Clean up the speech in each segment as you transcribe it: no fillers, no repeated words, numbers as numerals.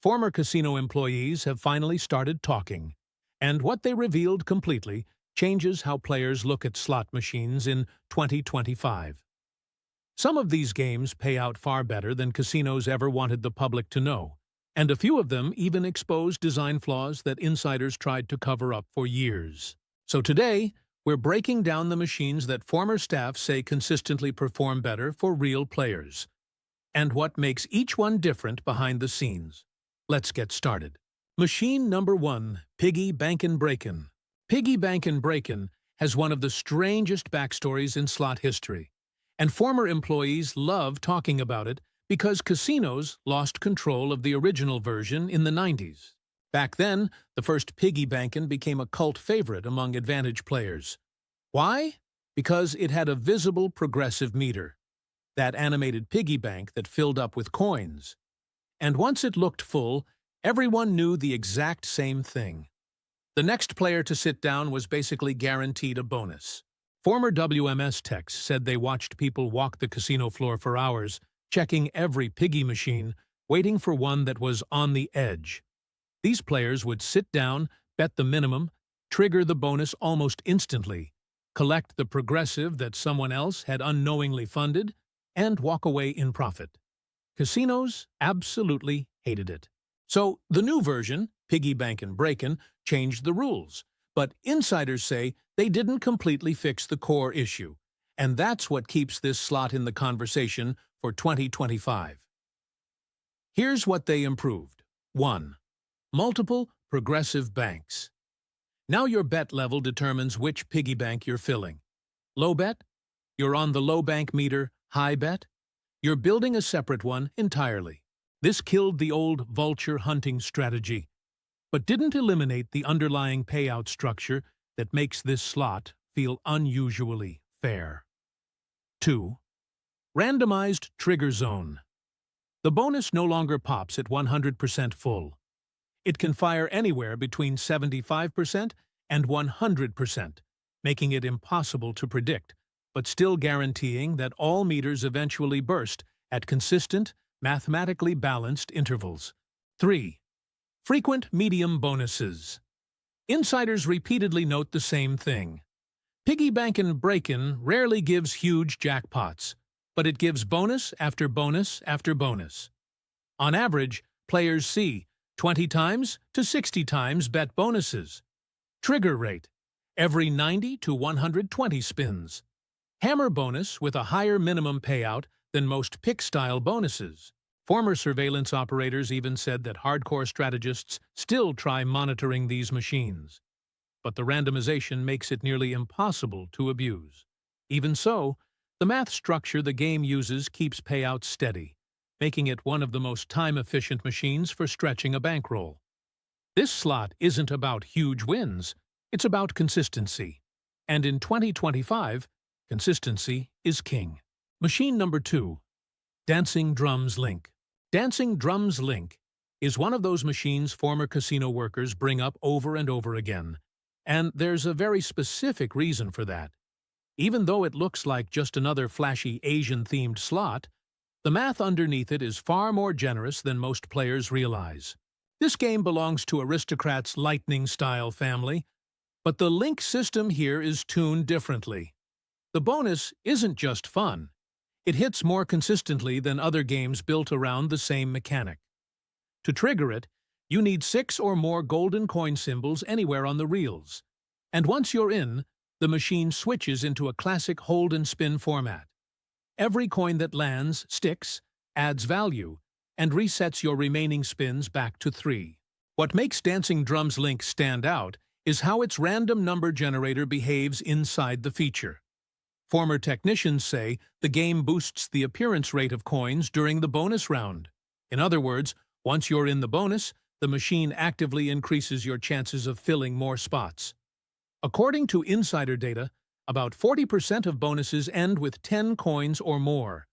former casino employees have finally started talking, and what they revealed completely changes how players look at slot machines in 2025. Some of these games pay out far better than casinos ever wanted the public to know, and a few of them even expose design flaws that insiders tried to cover up for years. So today, we're breaking down the machines that former staff say consistently perform better for real players, and what makes each one different behind the scenes. Let's get started. Machine number 1, Piggy Bankin' Breakin'. Piggy Bankin' Breakin' has one of the strangest backstories in slot history, and former employees love talking about it because casinos lost control of the original version in the 90s. Back then, the first Piggy Bankin' became a cult favorite among advantage players. Why? Because it had a visible progressive meter, that animated piggy bank that filled up with coins. And once it looked full, everyone knew the exact same thing. The next player to sit down was basically guaranteed a bonus. Former WMS techs said they watched people walk the casino floor for hours, checking every piggy machine, waiting for one that was on the edge. These players would sit down, bet the minimum, trigger the bonus almost instantly, collect the progressive that someone else had unknowingly funded, and walk away in profit. Casinos absolutely hated it. So the new version, Piggy Bankin' Breakin', changed the rules, but insiders say they didn't completely fix the core issue, and that's what keeps this slot in the conversation for 2025. Here's what they improved. 1. Multiple progressive banks. Now your bet level determines which piggy bank you're filling. Low bet? You're on the low bank meter. High bet? You're building a separate one entirely. This killed the old vulture hunting strategy, but didn't eliminate the underlying payout structure that makes this slot feel unusually fair. 2. Randomized trigger zone. The bonus no longer pops at 100% full. It can fire anywhere between 75% and 100%, making it impossible to predict, but still guaranteeing that all meters eventually burst at consistent, mathematically balanced intervals. 3. Frequent medium bonuses. Insiders repeatedly note the same thing. Piggy Bankin' Breakin' rarely gives huge jackpots, but it gives bonus after bonus after bonus. On average, players see 20 times to 60 times bet bonuses. Trigger rate, every 90 to 120 spins. Hammer bonus with a higher minimum payout than most pick-style bonuses. Former surveillance operators even said that hardcore strategists still try monitoring these machines. But the randomization makes it nearly impossible to abuse. Even so, the math structure the game uses keeps payouts steady, making it one of the most time-efficient machines for stretching a bankroll. This slot isn't about huge wins, it's about consistency. And in 2025, consistency is king. Machine number 2. Dancing Drums Link. Dancing Drums Link is one of those machines former casino workers bring up over and over again, and there's a very specific reason for that. Even though it looks like just another flashy Asian-themed slot, the math underneath it is far more generous than most players realize. This game belongs to Aristocrat's Lightning-style family, but the link system here is tuned differently. The bonus isn't just fun. It hits more consistently than other games built around the same mechanic. To trigger it, you need 6 or more golden coin symbols anywhere on the reels. And once you're in, the machine switches into a classic hold-and-spin format. Every coin that lands, sticks, adds value, and resets your remaining spins back to 3. What makes Dancing Drums Link stand out is how its random number generator behaves inside the feature. Former technicians say the game boosts the appearance rate of coins during the bonus round. In other words, once you're in the bonus, the machine actively increases your chances of filling more spots. According to insider data, about 40% of bonuses end with 10 coins or more,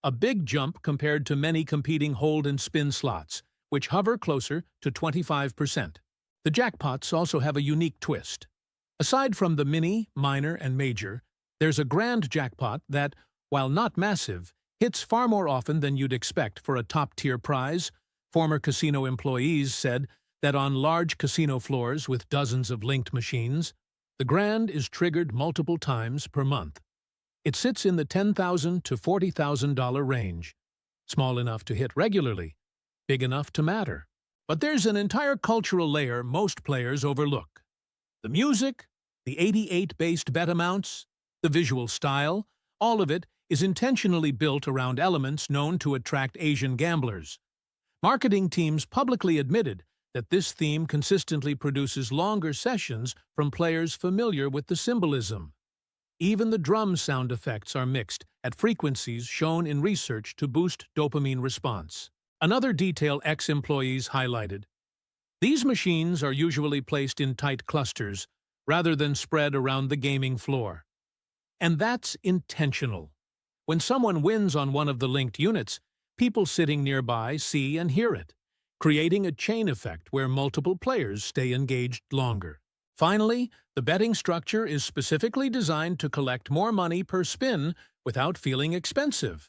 a big jump compared to many competing hold-and-spin slots, which hover closer to 25%. The jackpots also have a unique twist. Aside from the mini, minor, and major, there's a grand jackpot that, while not massive, hits far more often than you'd expect for a top-tier prize, Former casino employees said that on large casino floors with dozens of linked machines, the grand is triggered multiple times per month. It sits in the $10,000 to $40,000 range, small enough to hit regularly, big enough to matter. But there's an entire cultural layer most players overlook. The music, the 88-based bet amounts, the visual style, all of it is intentionally built around elements known to attract Asian gamblers. Marketing teams publicly admitted that this theme consistently produces longer sessions from players familiar with the symbolism. Even the drum sound effects are mixed at frequencies shown in research to boost dopamine response. Another detail ex-employees highlighted: these machines are usually placed in tight clusters rather than spread around the gaming floor. And that's intentional. When someone wins on one of the linked units, people sitting nearby see and hear it, creating a chain effect where multiple players stay engaged longer. Finally, the betting structure is specifically designed to collect more money per spin without feeling expensive.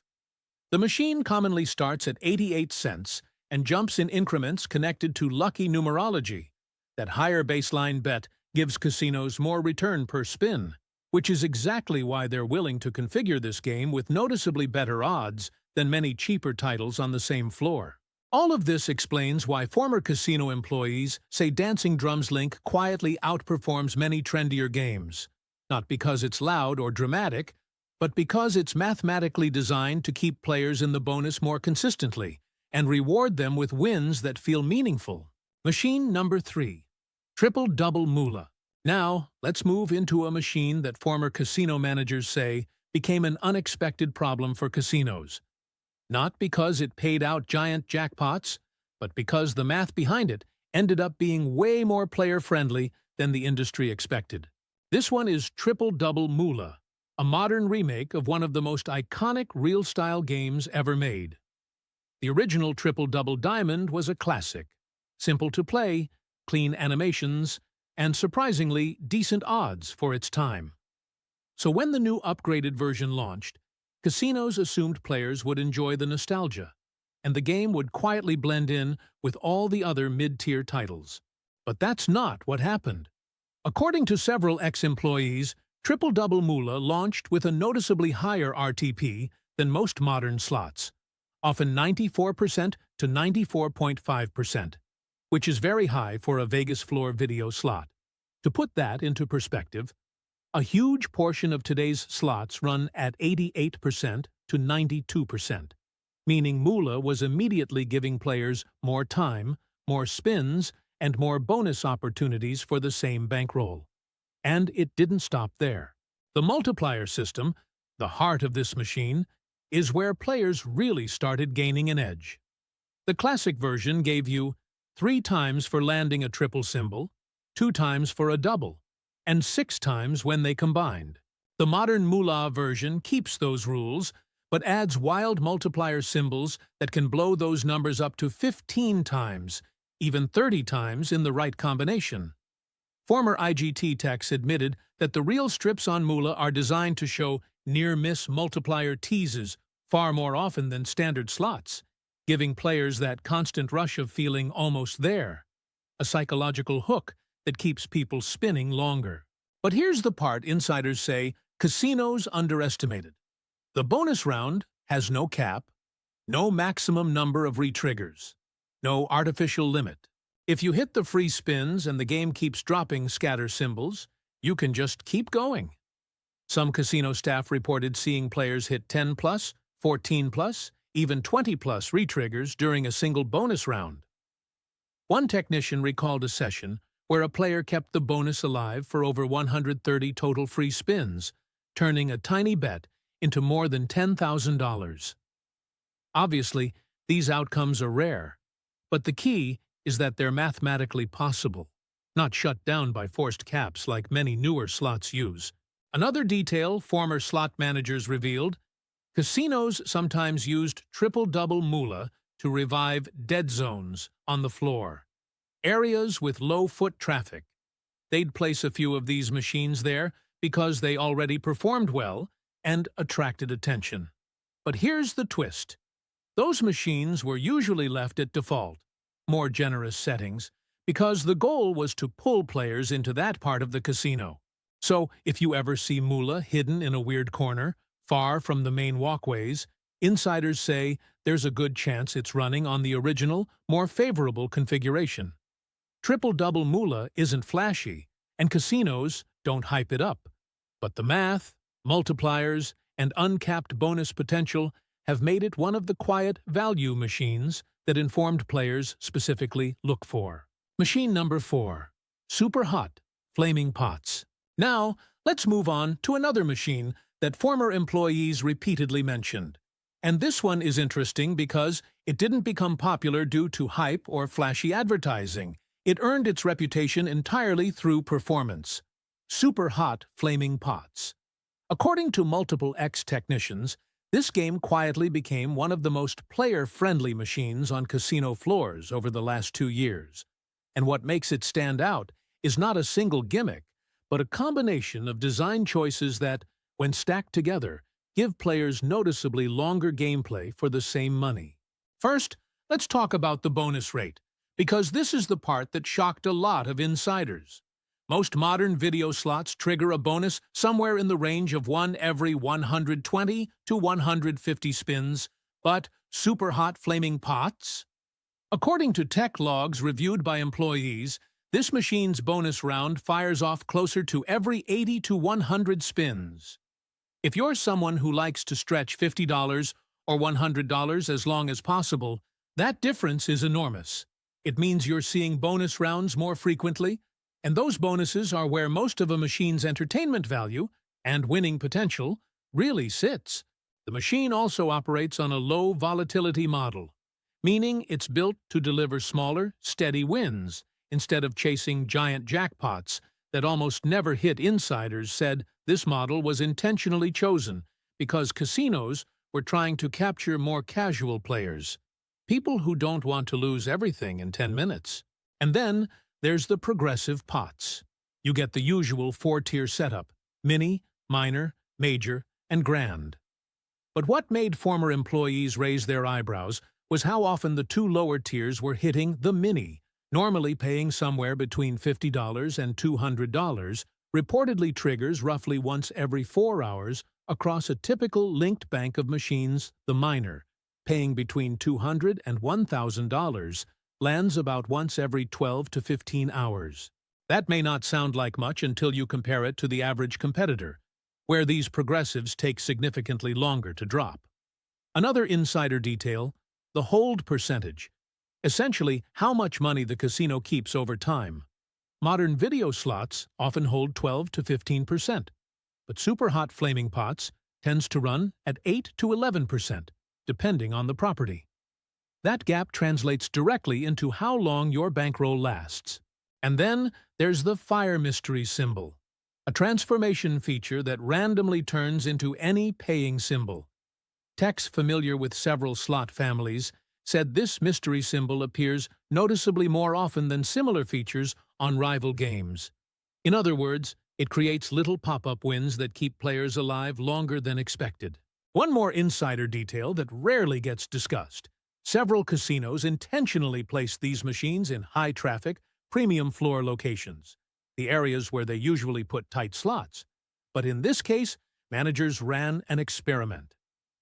The machine commonly starts at 88 cents and jumps in increments connected to lucky numerology. That higher baseline bet gives casinos more return per spin, which is exactly why they're willing to configure this game with noticeably better odds than many cheaper titles on the same floor. All of this explains why former casino employees say Dancing Drums Link quietly outperforms many trendier games, not because it's loud or dramatic, but because it's mathematically designed to keep players in the bonus more consistently and reward them with wins that feel meaningful. Machine number 3. Triple Double Moolah. Now, let's move into a machine that former casino managers say became an unexpected problem for casinos. Not because it paid out giant jackpots, but because the math behind it ended up being way more player-friendly than the industry expected. This one is Triple Double Moolah, a modern remake of one of the most iconic real-style games ever made. The original Triple Double Diamond was a classic, simple to play, clean animations, and surprisingly decent odds for its time. So when the new upgraded version launched, casinos assumed players would enjoy the nostalgia, and the game would quietly blend in with all the other mid-tier titles. But that's not what happened. According to several ex-employees, Triple Double Moolah launched with a noticeably higher RTP than most modern slots, often 94% to 94.5%, which is very high for a Vegas floor video slot. To put that into perspective, a huge portion of today's slots run at 88% to 92%, meaning Moolah was immediately giving players more time, more spins, and more bonus opportunities for the same bankroll. And it didn't stop there. The multiplier system, the heart of this machine, is where players really started gaining an edge. The classic version gave you 3 times for landing a triple symbol, 2 times for a double, and 6 times when they combined. The modern Moolah version keeps those rules, but adds wild multiplier symbols that can blow those numbers up to 15 times, even 30 times in the right combination. Former IGT techs admitted that the real strips on Moolah are designed to show near-miss multiplier teases far more often than standard slots, giving players that constant rush of feeling almost there, a psychological hook that keeps people spinning longer. But here's the part insiders say casinos underestimated. The bonus round has no cap, no maximum number of re-triggers, no artificial limit. If you hit the free spins and the game keeps dropping scatter symbols, you can just keep going. Some casino staff reported seeing players hit 10+, 14+, even 20+ re-triggers during a single bonus round. One technician recalled a session where a player kept the bonus alive for over 130 total free spins, turning a tiny bet into more than $10,000. Obviously, these outcomes are rare, but the key is that they're mathematically possible, not shut down by forced caps like many newer slots use. Another detail former slot managers revealed: casinos sometimes used Triple Double Moolah to revive dead zones on the floor, areas with low foot traffic. They'd place a few of these machines there because they already performed well and attracted attention. But here's the twist. Those machines were usually left at default, more generous settings, because the goal was to pull players into that part of the casino. So, if you ever see moolah hidden in a weird corner, far from the main walkways, insiders say there's a good chance it's running on the original, more favorable configuration. Triple-double moolah isn't flashy, and casinos don't hype it up. But the math, multipliers, and uncapped bonus potential have made it one of the quiet value machines that informed players specifically look for. Machine number 4. Super hot, flaming pots. Now, let's move on to another machine that former employees repeatedly mentioned. And this one is interesting because it didn't become popular due to hype or flashy advertising. It earned its reputation entirely through performance. Super hot, flaming pots. According to multiple ex-technicians, this game quietly became one of the most player-friendly machines on casino floors over the last 2 years. And what makes it stand out is not a single gimmick, but a combination of design choices that, when stacked together, give players noticeably longer gameplay for the same money. First, let's talk about the bonus rate, because this is the part that shocked a lot of insiders. Most modern video slots trigger a bonus somewhere in the range of 1 every 120 to 150 spins, but super hot flaming pots? According to tech logs reviewed by employees, this machine's bonus round fires off closer to every 80 to 100 spins. If you're someone who likes to stretch $50 or $100 as long as possible, that difference is enormous. It means you're seeing bonus rounds more frequently, and those bonuses are where most of a machine's entertainment value and winning potential really sits. The machine also operates on a low volatility model, meaning it's built to deliver smaller, steady wins instead of chasing giant jackpots that almost never hit. Insiders said this model was intentionally chosen because casinos were trying to capture more casual players, people who don't want to lose everything in 10 minutes. And then there's the progressive pots. You get the usual 4-tier setup: mini, minor, major, and grand. But what made former employees raise their eyebrows was how often the 2 lower tiers were hitting the mini, normally paying somewhere between $50 and $200, reportedly triggers roughly once every 4 hours across a typical linked bank of machines. The minor, paying between $200 and $1,000, lands about once every 12 to 15 hours. That may not sound like much until you compare it to the average competitor, where these progressives take significantly longer to drop. Another insider detail: the hold percentage. Essentially, how much money the casino keeps over time. Modern video slots often hold 12 to 15%, but super hot flaming pots tends to run at 8 to 11%, depending on the property. That gap translates directly into how long your bankroll lasts. And then there's the fire mystery symbol, a transformation feature that randomly turns into any paying symbol. Techs familiar with several slot families said this mystery symbol appears noticeably more often than similar features on rival games. In other words, it creates little pop-up wins that keep players alive longer than expected. One more insider detail that rarely gets discussed: several casinos intentionally place these machines in high-traffic, premium floor locations, the areas where they usually put tight slots. But in this case, managers ran an experiment.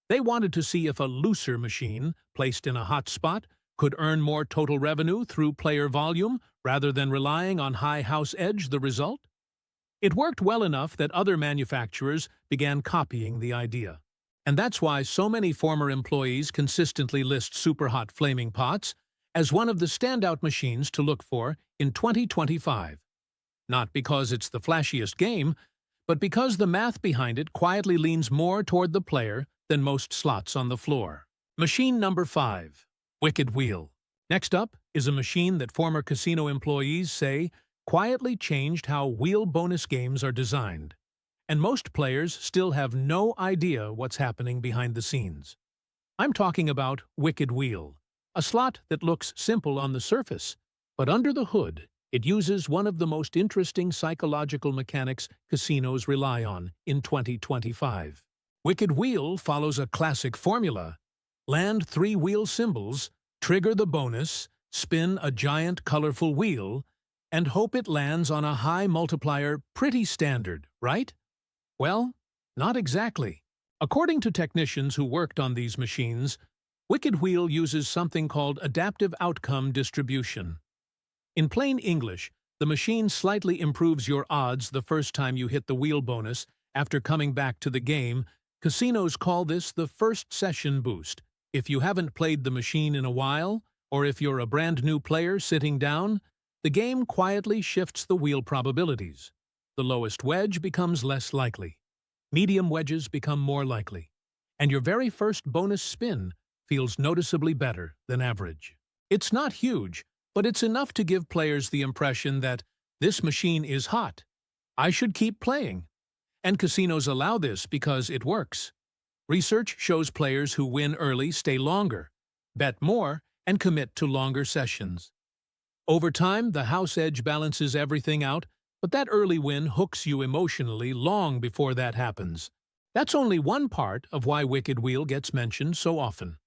They wanted to see if a looser machine, placed in a hot spot, could earn more total revenue through player volume rather than relying on high house edge. The result? It worked well enough that other manufacturers began copying the idea. And that's why so many former employees consistently list super hot flaming pots as one of the standout machines to look for in 2025. Not because it's the flashiest game, but because the math behind it quietly leans more toward the player than most slots on the floor. Machine number 5. Wicked Wheel. Next up is a machine that former casino employees say quietly changed how wheel bonus games are designed. And most players still have no idea what's happening behind the scenes. I'm talking about Wicked Wheel, a slot that looks simple on the surface, but under the hood, it uses one of the most interesting psychological mechanics casinos rely on in 2025. Wicked Wheel follows a classic formula: Land 3 wheel symbols, trigger the bonus, spin a giant colorful wheel, and hope it lands on a high multiplier. Pretty standard, right? Well, not exactly. According to technicians who worked on these machines, Wicked Wheel uses something called adaptive outcome distribution. In plain English, the machine slightly improves your odds the first time you hit the wheel bonus after coming back to the game. Casinos call this the first session boost. If you haven't played the machine in a while, or if you're a brand new player sitting down, the game quietly shifts the wheel probabilities. The lowest wedge becomes less likely. Medium wedges become more likely. And your very first bonus spin feels noticeably better than average. It's not huge, but it's enough to give players the impression that this machine is hot. I should keep playing. And casinos allow this because it works. Research shows players who win early stay longer, bet more, and commit to longer sessions. Over time, the house edge balances everything out, but that early win hooks you emotionally long before that happens. That's only one part of why Wicked Wheel gets mentioned so often.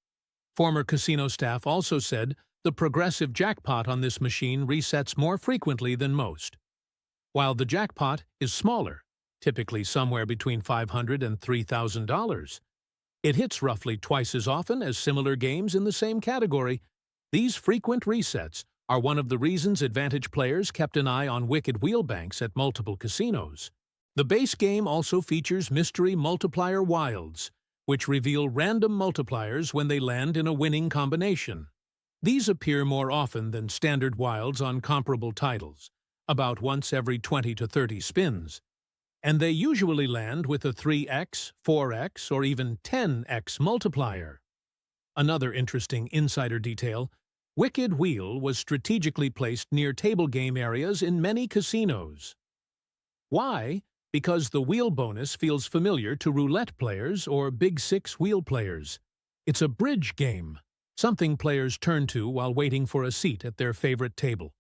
Former casino staff also said the progressive jackpot on this machine resets more frequently than most. While the jackpot is smaller, typically somewhere between $500 and $3,000, it hits roughly twice as often as similar games in the same category. These frequent resets are one of the reasons advantage players kept an eye on Wicked Wheel banks at multiple casinos. The base game also features mystery multiplier wilds, which reveal random multipliers when they land in a winning combination. These appear more often than standard wilds on comparable titles, about once every 20 to 30 spins. And they usually land with a 3x, 4x, or even 10x multiplier. Another interesting insider detail: Wicked Wheel was strategically placed near table game areas in many casinos. Why? Because the wheel bonus feels familiar to roulette players or Big Six wheel players. It's a bridge game, something players turn to while waiting for a seat at their favorite table.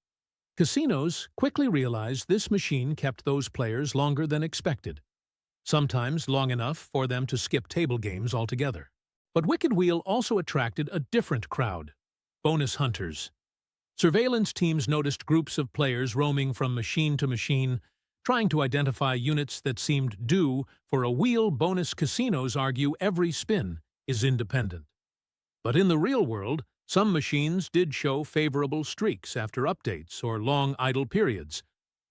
Casinos quickly realized this machine kept those players longer than expected, sometimes long enough for them to skip table games altogether. But Wicked Wheel also attracted a different crowd: bonus hunters. Surveillance teams noticed groups of players roaming from machine to machine, trying to identify units that seemed due for a wheel bonus. Casinos argue every spin is independent. But in the real world, some machines did show favorable streaks after updates or long idle periods,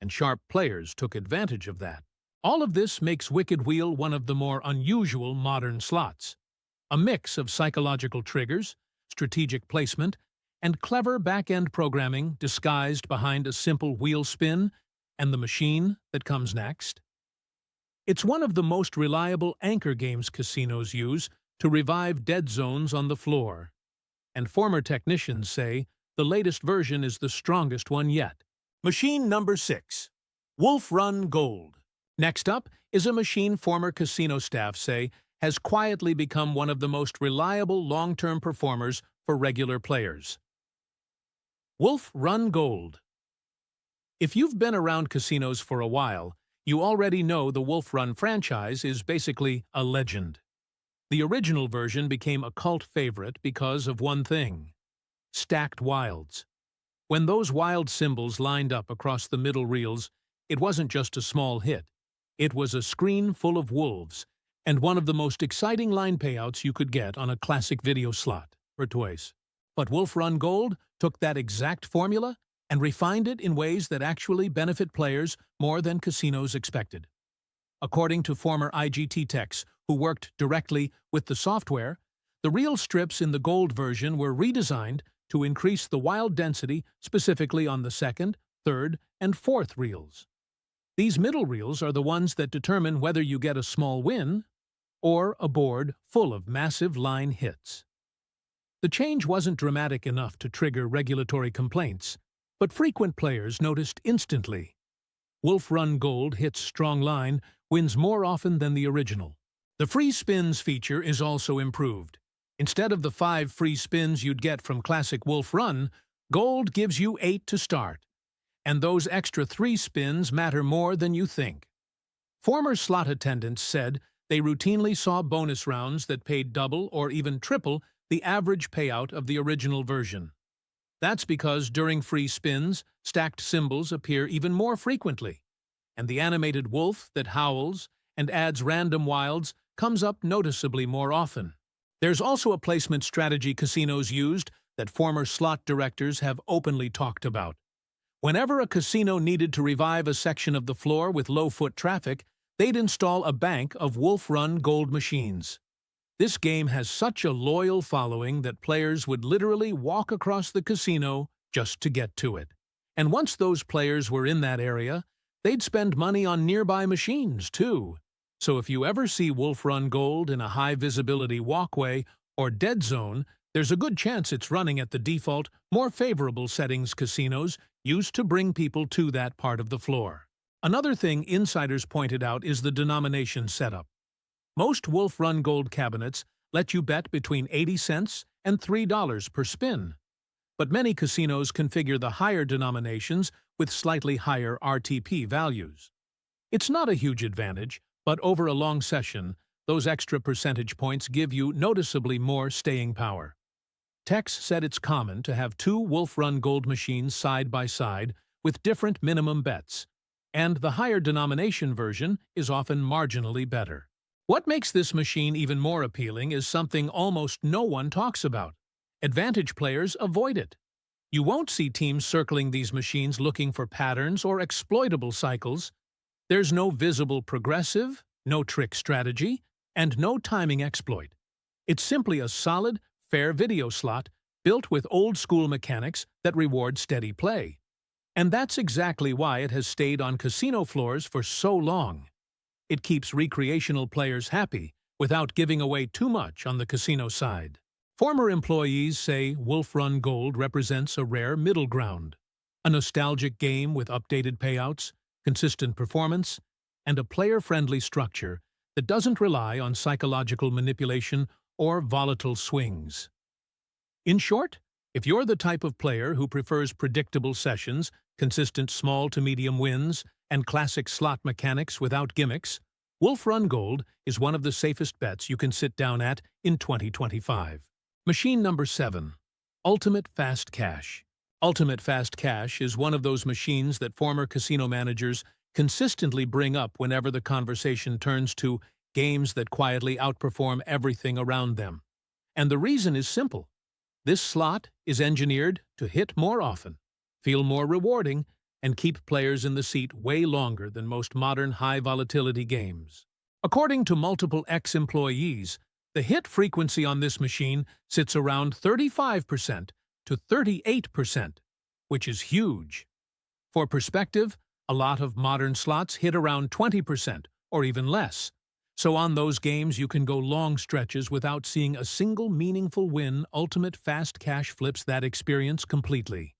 and sharp players took advantage of that. All of this makes Wicked Wheel one of the more unusual modern slots. A mix of psychological triggers, strategic placement, and clever back-end programming disguised behind a simple wheel spin and the machine that comes next. It's one of the most reliable anchor games casinos use to revive dead zones on the floor. And former technicians say the latest version is the strongest one yet. Machine number 6. Wolf Run Gold. Next up is a machine former casino staff say has quietly become one of the most reliable long-term performers for regular players. Wolf Run Gold. If you've been around casinos for a while, you already know the Wolf Run franchise is basically a legend. The original version became a cult favorite because of one thing: stacked wilds. When those wild symbols lined up across the middle reels, it wasn't just a small hit. It was a screen full of wolves, and one of the most exciting line payouts you could get on a classic video slot, or twice. But Wolf Run Gold took that exact formula and refined it in ways that actually benefit players more than casinos expected. According to former IGT techs who worked directly with the software, the reel strips in the gold version were redesigned to increase the wild density specifically on the second, third, and fourth reels. These middle reels are the ones that determine whether you get a small win or a board full of massive line hits. The change wasn't dramatic enough to trigger regulatory complaints, but frequent players noticed instantly. Wolf Run Gold hits strong line wins more often than the original. The free spins feature is also improved. Instead of the 5 free spins you'd get from classic Wolf Run, Gold gives you 8 to start. And those extra 3 spins matter more than you think. Former slot attendants said they routinely saw bonus rounds that paid double or even triple the average payout of the original version. That's because during free spins, stacked symbols appear even more frequently, and the animated wolf that howls and adds random wilds comes up noticeably more often. There's also a placement strategy casinos used that former slot directors have openly talked about. Whenever a casino needed to revive a section of the floor with low foot traffic, they'd install a bank of wolf-run gold machines. This game has such a loyal following that players would literally walk across the casino just to get to it. And once those players were in that area, they'd spend money on nearby machines, too. So if you ever see wolf-run gold in a high-visibility walkway or dead zone, there's a good chance it's running at the default, more favorable settings casinos used to bring people to that part of the floor. Another thing insiders pointed out is the denomination setup. Most wolf-run gold cabinets let you bet between 80 cents and $3 per spin. But many casinos configure the higher denominations with slightly higher RTP values. It's not a huge advantage, but over a long session, those extra percentage points give you noticeably more staying power. Tex said it's common to have two wolf-run gold machines side by side with different minimum bets, and the higher denomination version is often marginally better. What makes this machine even more appealing is something almost no one talks about. Advantage players avoid it. You won't see teams circling these machines looking for patterns or exploitable cycles. There's no visible progressive, no trick strategy, and no timing exploit. It's simply a solid, fair video slot built with old-school mechanics that reward steady play. And that's exactly why it has stayed on casino floors for so long. It keeps recreational players happy without giving away too much on the casino side. Former employees say Wolf-Run Gold represents a rare middle ground, a nostalgic game with updated payouts, consistent performance, and a player-friendly structure that doesn't rely on psychological manipulation or volatile swings. In short, if you're the type of player who prefers predictable sessions, consistent small to medium wins, and classic slot mechanics without gimmicks, Wolf-Run Gold is one of the safest bets you can sit down at in 2025. Machine number 7. Ultimate Fast Cash. Ultimate Fast Cash is one of those machines that former casino managers consistently bring up whenever the conversation turns to games that quietly outperform everything around them. And the reason is simple. This slot is engineered to hit more often, feel more rewarding, and keep players in the seat way longer than most modern high-volatility games. According to multiple ex-employees, the hit frequency on this machine sits around 35% to 38%, which is huge. For perspective, a lot of modern slots hit around 20% or even less. So on those games you can go long stretches without seeing a single meaningful win. Ultimate Fast Cash flips that experience completely.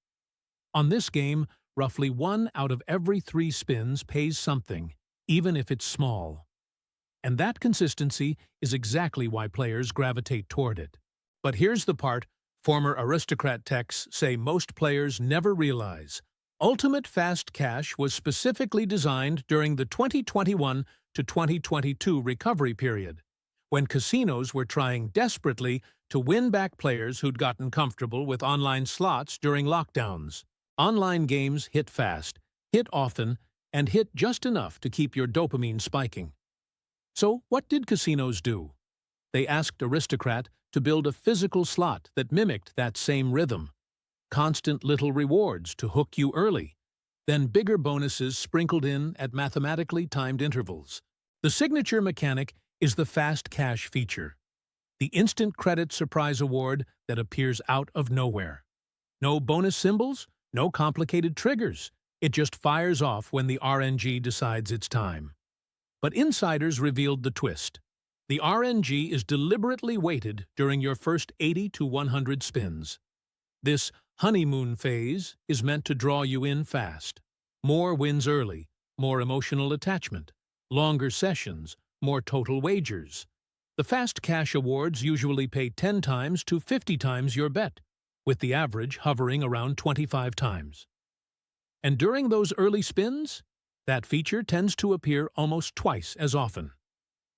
On this game, roughly 1 out of every 3 spins pays something, even if it's small. And that consistency is exactly why players gravitate toward it. But here's the part former aristocrat techs say most players never realize. Ultimate Fast Cash was specifically designed during the 2021 to 2022 recovery period, when casinos were trying desperately to win back players who'd gotten comfortable with online slots during lockdowns. Online games hit fast, hit often, and hit just enough to keep your dopamine spiking. So what did casinos do? They asked Aristocrat to build a physical slot that mimicked that same rhythm. Constant little rewards to hook you early, then bigger bonuses sprinkled in at mathematically timed intervals. The signature mechanic is the Fast Cash feature, the instant credit surprise award that appears out of nowhere. No bonus symbols, no complicated triggers. It just fires off when the RNG decides it's time. But insiders revealed the twist. The RNG is deliberately weighted during your first 80 to 100 spins. This honeymoon phase is meant to draw you in fast. More wins early, more emotional attachment, longer sessions, more total wagers. The Fast Cash awards usually pay 10 times to 50 times your bet, with the average hovering around 25 times. And during those early spins, that feature tends to appear almost twice as often.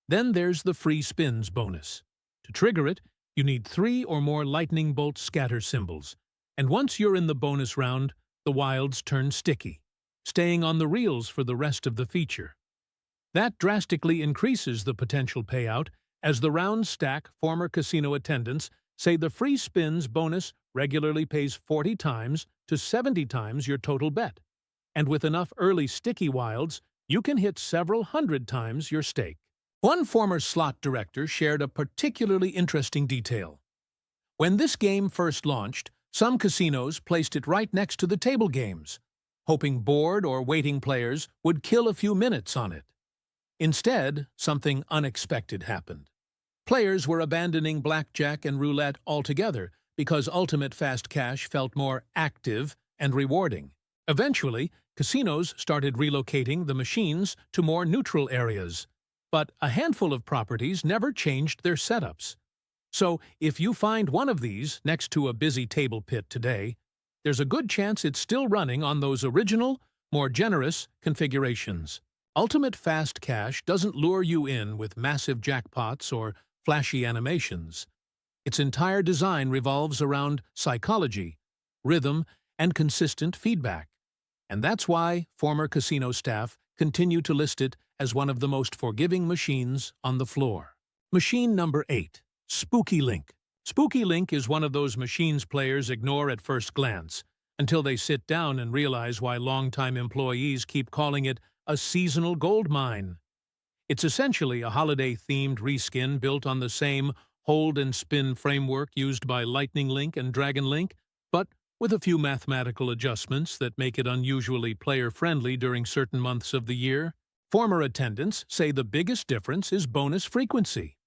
Then there's the free spins bonus. To trigger it, You need 3 or more lightning bolt scatter symbols, and once you're in the bonus round, the wilds turn sticky, staying on the reels for the rest of the feature. That drastically increases the potential payout as the rounds stack. Former casino attendants say the free spins bonus regularly pays 40 times to 70 times your total bet. And with enough early sticky wilds, you can hit several hundred times your stake. One former slot director shared a particularly interesting detail. When this game first launched, some casinos placed it right next to the table games, hoping bored or waiting players would kill a few minutes on it. Instead, something unexpected happened. Players were abandoning blackjack and roulette altogether because ultimate fast cash felt more active and rewarding. Eventually, casinos started relocating the machines to more neutral areas, but a handful of properties never changed their setups. So, if you find one of these next to a busy table pit today, there's a good chance it's still running on those original, more generous configurations. Ultimate fast cash doesn't lure you in with massive jackpots or flashy animations. Its entire design revolves around psychology, rhythm, and consistent feedback. And that's why former casino staff continue to list it as one of the most forgiving machines on the floor. Machine number 8. Spooky Link. Spooky Link is one of those machines players ignore at first glance, until they sit down and realize why longtime employees keep calling it a seasonal gold mine. It's essentially a holiday-themed reskin built on the same hold-and-spin framework used by Lightning Link and Dragon Link, but with a few mathematical adjustments that make it unusually player-friendly during certain months of the year. Former attendants say the biggest difference is bonus frequency.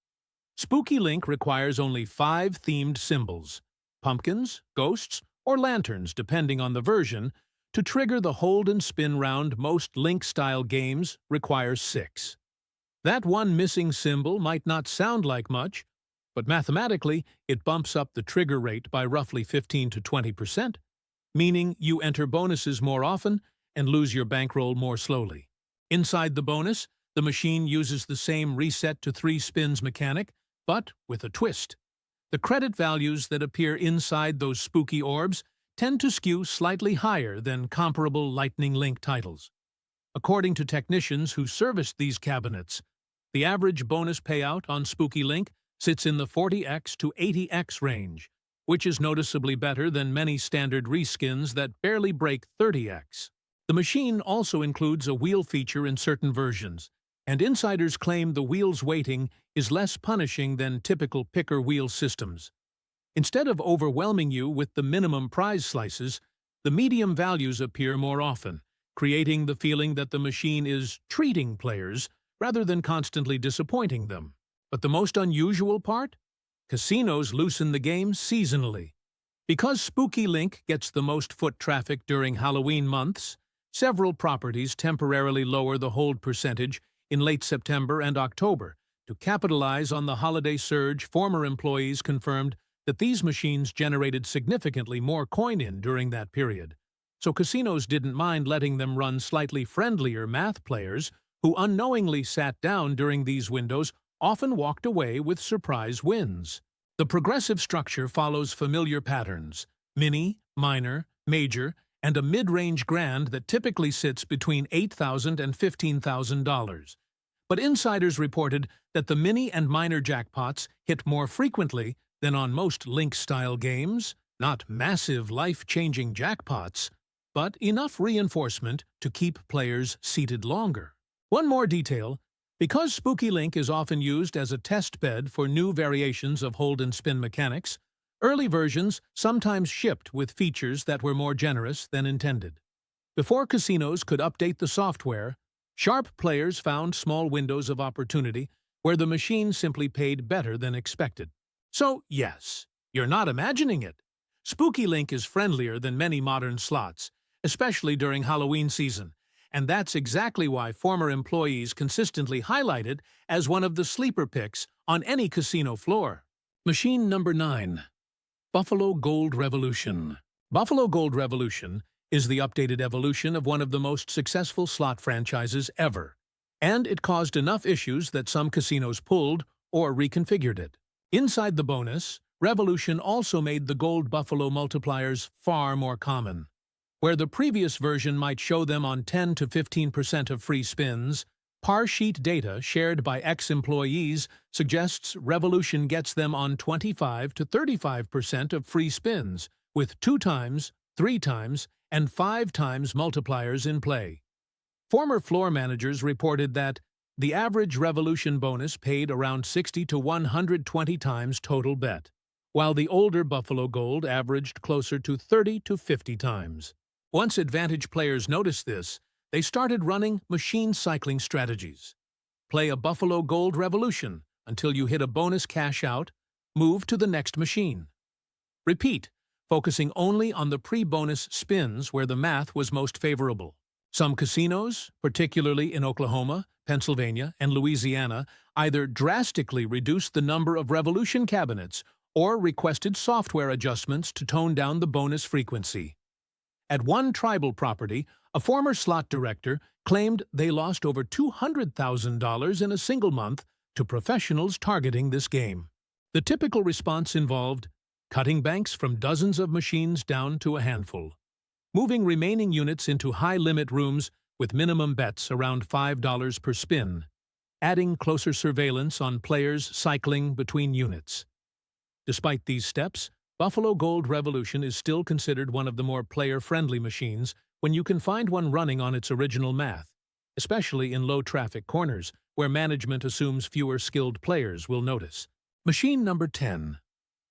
Spooky Link requires only 5 themed symbols, pumpkins, ghosts, or lanterns depending on the version. To trigger the hold-and-spin round, most Link-style games require 6. That one missing symbol might not sound like much, but mathematically it bumps up the trigger rate by roughly 15 to 20%, meaning you enter bonuses more often and lose your bankroll more slowly. Inside the bonus, the machine uses the same reset to 3 spins mechanic, but with a twist. The credit values that appear inside those spooky orbs tend to skew slightly higher than comparable Lightning Link titles. According to technicians who serviced these cabinets, the average bonus payout on Spooky Link sits in the 40x to 80x range, which is noticeably better than many standard reskins that barely break 30x. The machine also includes a wheel feature in certain versions, and insiders claim the wheel's weighting is less punishing than typical picker wheel systems. Instead of overwhelming you with the minimum prize slices, the medium values appear more often, creating the feeling that the machine is treating players rather than constantly disappointing them. But the most unusual part? Casinos loosen the game seasonally. Because Spooky Link gets the most foot traffic during Halloween months, several properties temporarily lower the hold percentage in late September and October. To capitalize on the holiday surge, former employees confirmed that these machines generated significantly more coin-in during that period. So casinos didn't mind letting them run slightly friendlier math players who unknowingly sat down during these windows often walked away with surprise wins. The progressive structure follows familiar patterns: mini, minor, major, and a mid-range grand that typically sits between $8,000 and $15,000. But insiders reported that the mini and minor jackpots hit more frequently than on most Link-style games, not massive life-changing jackpots, but enough reinforcement to keep players seated longer. One more detail: because Spooky Link is often used as a test bed for new variations of hold-and-spin mechanics, early versions sometimes shipped with features that were more generous than intended. Before casinos could update the software, sharp players found small windows of opportunity where the machine simply paid better than expected. So, yes, you're not imagining it. Spooky Link is friendlier than many modern slots, especially during Halloween season, and that's exactly why former employees consistently highlight it as one of the sleeper picks on any casino floor. Machine number 9. Buffalo Gold Revolution. Buffalo Gold Revolution is the updated evolution of one of the most successful slot franchises ever, and it caused enough issues that some casinos pulled or reconfigured it. Inside the bonus, Revolution also made the Gold Buffalo multipliers far more common. Where the previous version might show them on 10 to 15% of free spins, par sheet data shared by ex-employees suggests Revolution gets them on 25 to 35% of free spins, with 2 times, 3 times, and 5 times multipliers in play. Former floor managers reported that the average Revolution bonus paid around 60 to 120 times total bet, while the older Buffalo Gold averaged closer to 30 to 50 times. Once advantage players noticed this, they started running machine cycling strategies. Play a Buffalo Gold Revolution until you hit a bonus cash out, move to the next machine. Repeat, focusing only on the pre-bonus spins where the math was most favorable. Some casinos, particularly in Oklahoma, Pennsylvania, and Louisiana, either drastically reduced the number of Revolution cabinets or requested software adjustments to tone down the bonus frequency. At one tribal property, a former slot director claimed they lost over $200,000 in a single month to professionals targeting this game. The typical response involved cutting banks from dozens of machines down to a handful, moving remaining units into high-limit rooms with minimum bets around $5 per spin, adding closer surveillance on players cycling between units. Despite these steps, Buffalo Gold Revolution is still considered one of the more player-friendly machines when you can find one running on its original math, especially in low-traffic corners where management assumes fewer skilled players will notice. Machine number 10.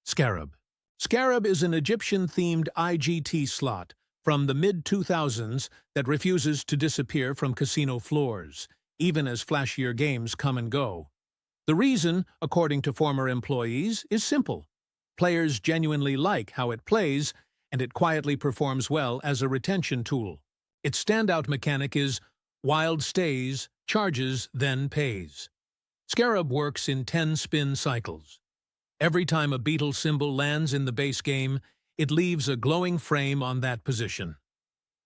Scarab. Scarab is an Egyptian-themed IGT slot from the mid-2000s that refuses to disappear from casino floors, even as flashier games come and go. The reason, according to former employees, is simple. Players genuinely like how it plays, and it quietly performs well as a retention tool. Its standout mechanic is wild stays, charges, then pays. Scarab works in 10-spin cycles. Every time a beetle symbol lands in the base game, it leaves a glowing frame on that position.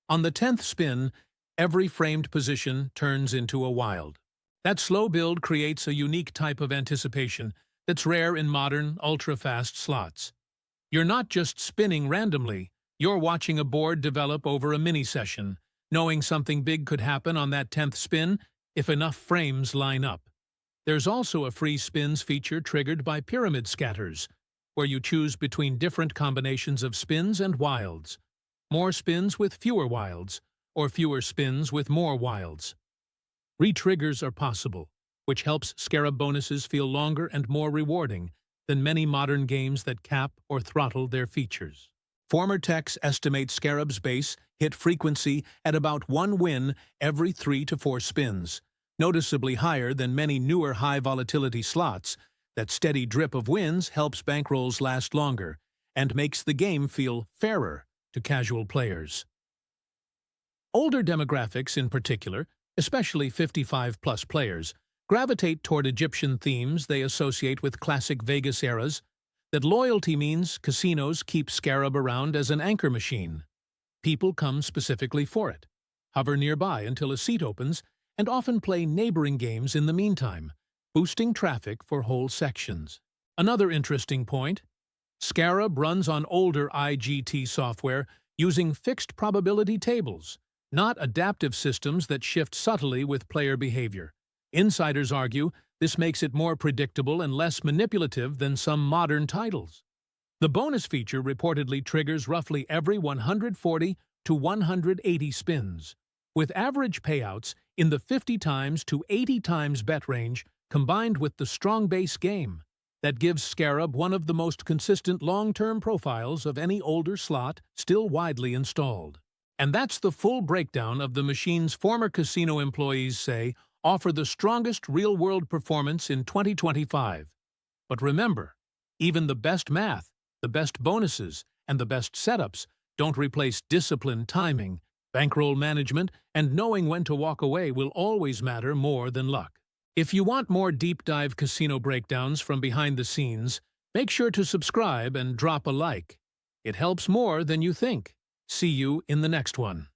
On the 10th spin, every framed position turns into a wild. That slow build creates a unique type of anticipation that's rare in modern, ultra-fast slots. You're not just spinning randomly, you're watching a board develop over a mini-session, knowing something big could happen on that 10th spin if enough frames line up. There's also a free spins feature triggered by pyramid scatters, where you choose between different combinations of spins and wilds. More spins with fewer wilds, or fewer spins with more wilds. Re-triggers are possible, which helps Scarab bonuses feel longer and more rewarding than many modern games that cap or throttle their features. Former techs estimate Scarab's base hit frequency at about 1 win every 3 to 4 spins, noticeably higher than many newer high-volatility slots. That steady drip of wins helps bankrolls last longer and makes the game feel fairer to casual players. Older demographics in particular, especially 55-plus players, gravitate toward Egyptian themes they associate with classic Vegas eras. That loyalty means casinos keep Scarab around as an anchor machine. People come specifically for it, hover nearby until a seat opens, and often play neighboring games in the meantime, boosting traffic for whole sections. Another interesting point, Scarab runs on older IGT software using fixed probability tables, not adaptive systems that shift subtly with player behavior. Insiders argue this makes it more predictable and less manipulative than some modern titles. The bonus feature reportedly triggers roughly every 140 to 180 spins, with average payouts in the 50 times to 80 times bet range combined with the strong base game. That gives Scarab one of the most consistent long-term profiles of any older slot still widely installed. And that's the full breakdown of the machines former casino employees say offer the strongest real-world performance in 2025. But remember, even the best math, the best bonuses, and the best setups don't replace discipline, timing, bankroll management, and knowing when to walk away will always matter more than luck. If you want more deep-dive casino breakdowns from behind the scenes, make sure to subscribe and drop a like. It helps more than you think. See you in the next one.